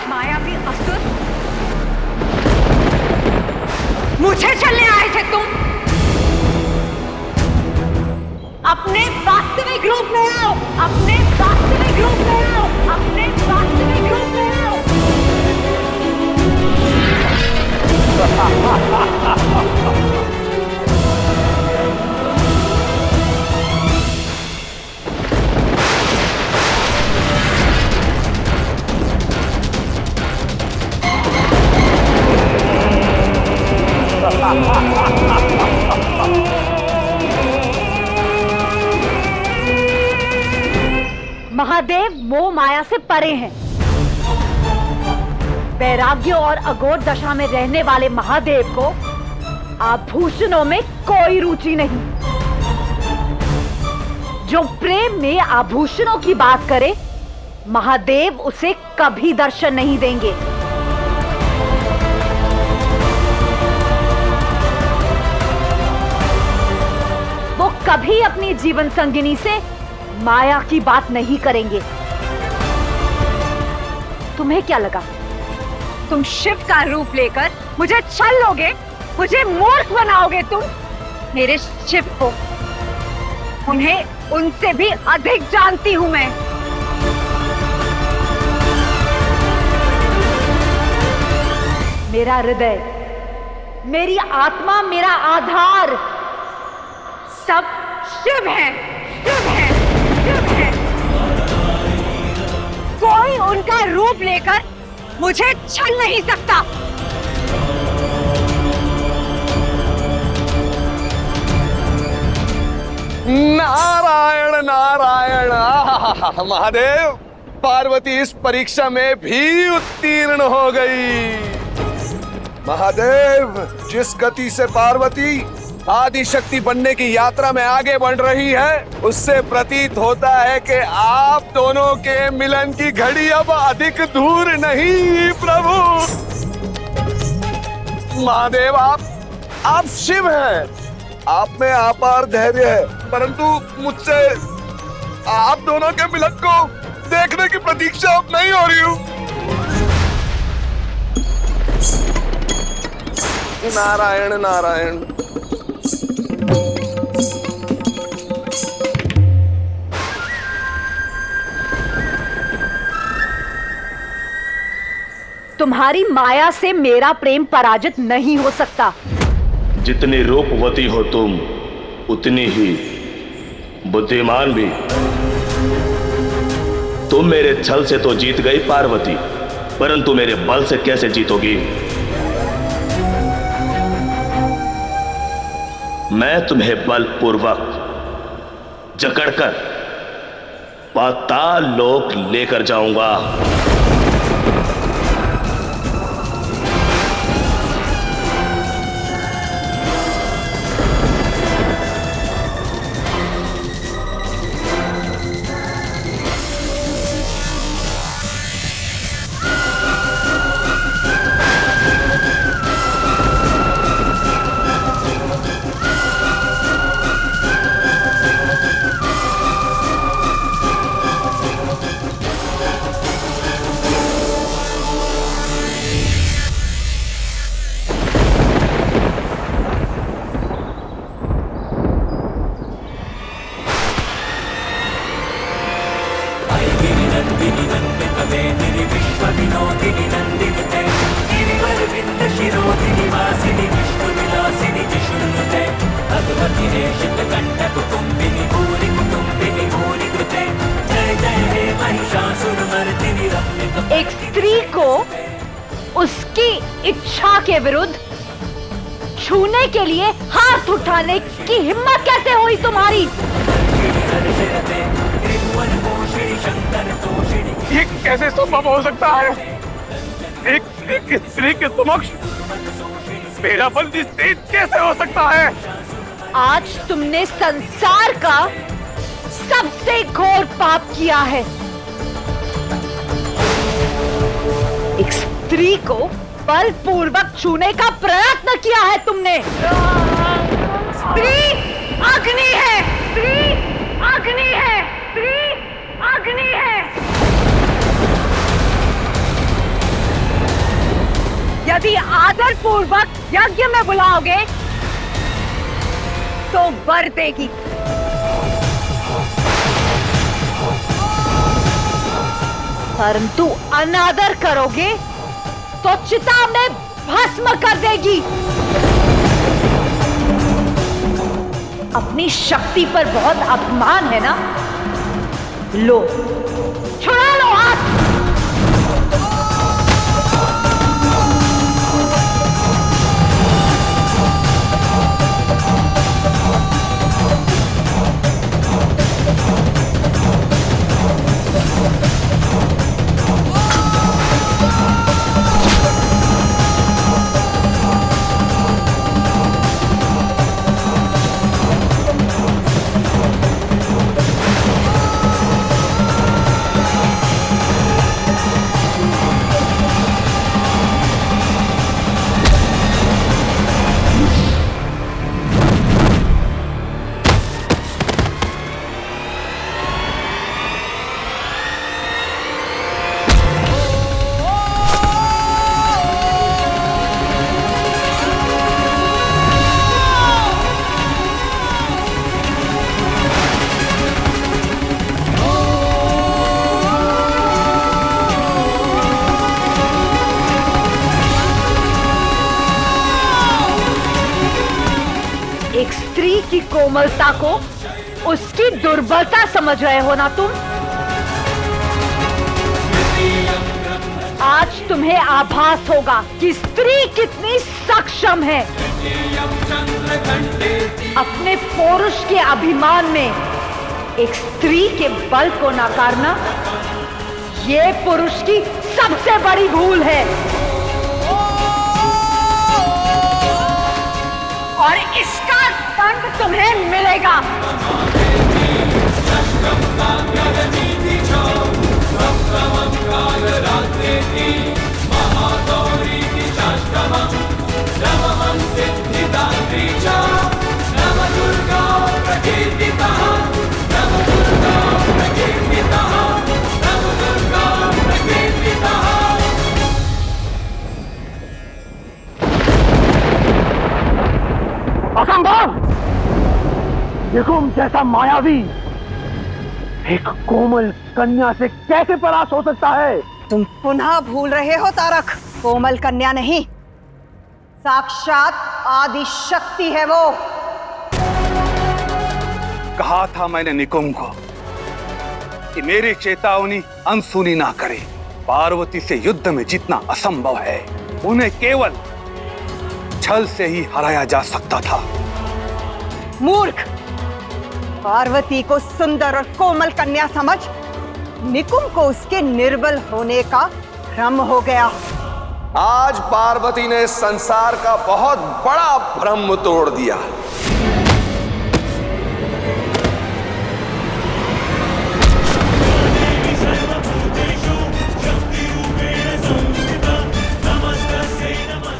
मायावी असुर, मुझे चलने आए थे तुम। अपने वास्तविक रूप में आओ, अपने वास्तविक रूप में आओ, अपने वास्तविक रूप में आओ। महादेव मोह माया से परे हैं। वैराग्य और अघोर दशा में रहने वाले महादेव को आभूषणों में कोई रुचि नहीं। जो प्रेम में आभूषणों की बात करे, महादेव उसे कभी दर्शन नहीं देंगे। वो कभी अपनी जीवन संगिनी से माया की बात नहीं करेंगे। तुम्हें क्या लगा, तुम शिव का रूप लेकर मुझे छल लोगे, मुझे मूर्ख बनाओगे तुम? मेरे शिव को, उन्हें उनसे भी अधिक जानती हूं मैं। मेरा हृदय, मेरी आत्मा, मेरा आधार सब शिव है, शिव है, शिव है। कोई उनका रूप लेकर मुझे छल नहीं सकता। नारायण नारायण। महादेव, पार्वती इस परीक्षा में भी उत्तीर्ण हो गई। महादेव, जिस गति से पार्वती आदि शक्ति बनने की यात्रा में आगे बढ़ रही है, उससे प्रतीत होता है कि आप दोनों के मिलन की घड़ी अब अधिक दूर नहीं। प्रभु महादेव, आप शिव हैं, आप में अपार धैर्य है, परंतु मुझसे आप दोनों के मिलन को देखने की प्रतीक्षा अब नहीं हो रही हूँ। नारायण नारायण। तुम्हारी माया से मेरा प्रेम पराजित नहीं हो सकता। जितनी रूपवती हो तुम, उतनी ही बुद्धिमान भी। तुम मेरे छल से तो जीत गई पार्वती, परंतु मेरे बल से कैसे जीतोगी? मैं तुम्हें बलपूर्वक जकड़कर पाताल लोक लेकर जाऊंगा। एक स्त्री को उसकी इच्छा के विरुद्ध छूने के लिए हाथ उठाने की हिम्मत कैसे हुई तुम्हारी? ये कैसे संभव हो सकता है? एक स्त्री के समक्ष मेरा बल तेज कैसे हो सकता है? आज तुमने संसार का सबसे घोर पाप किया है। एक स्त्री को बलपूर्वक छूने का प्रयत्न किया है तुमने। स्त्री अग्नि है, स्त्री यदि आदर पूर्वक यज्ञ में बुलाओगे तो वर देगी, परंतु अनादर करोगे तो चिता में भस्म कर देगी। अपनी शक्ति पर बहुत अपमान है ना? लो, छुड़ा लो हाथ। एक स्त्री की कोमलता को उसकी दुर्बलता समझ रहे हो ना तुम? आज तुम्हें आभास होगा कि स्त्री कितनी सक्षम है। अपने पुरुष के अभिमान में एक स्त्री के बल को नकारना ये पुरुष की सबसे बड़ी भूल है, और इसका दंड तुम्हें मिलेगा। असंभव! निकुंभ जैसा मायावी एक कोमल कन्या से कैसे परास्त हो सकता है? तुम पुनः भूल रहे हो तारक, कोमल कन्या नहीं, साक्षात आदि शक्ति है वो। कहा था मैंने निकुंभ को कि मेरी चेतावनी अनसुनी ना करे। पार्वती से युद्ध में जीतना असंभव है, उन्हें केवल छल से ही हराया जा सकता था। मूर्ख! पार्वती को सुंदर और कोमल कन्या समझ निकुंभ को उसके निर्बल होने का भ्रम हो गया। आज पार्वती ने संसार का बहुत बड़ा भ्रम तोड़ दिया।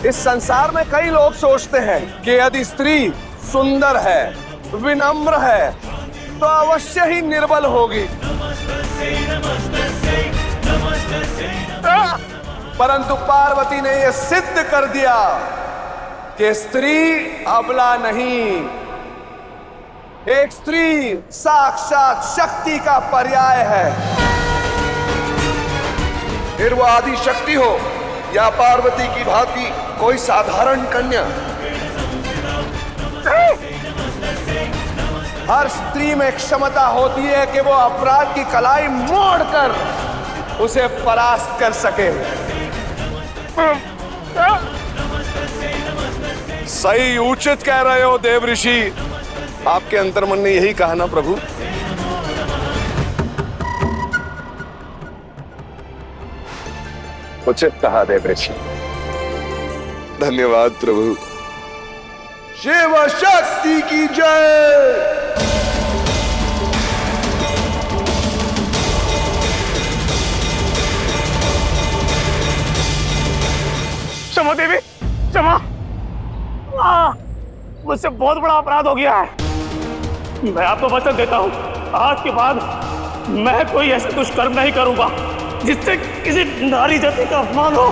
इस संसार में कई लोग सोचते हैं कि यदि स्त्री सुंदर है, विनम्र है, तो अवश्य ही निर्बल होगी। परंतु पार्वती ने यह सिद्ध कर दिया कि स्त्री अबला नहीं, एक स्त्री साक्षात शक्ति का पर्याय है। फिर वो आदि शक्ति हो या पार्वती की भांति कोई साधारण कन्या, हर स्त्री में क्षमता होती है कि वो अपराध की कलाई मोड़कर उसे परास्त कर सके। सही उचित कह रहे हो देव ऋषि, आपके अंतर्मन ने यही कहा ना प्रभु? उचित कहा देव ऋषि, धन्यवाद प्रभु। शिव शक्ति की जय। क्षमा देवी, क्षमा। मुझसे बहुत बड़ा अपराध हो गया है। मैं आपको वचन देता हूँ, आज के बाद मैं कोई ऐसा दुष्कर्म नहीं करूंगा जिससे किसी नारी जाति का अपमान हो।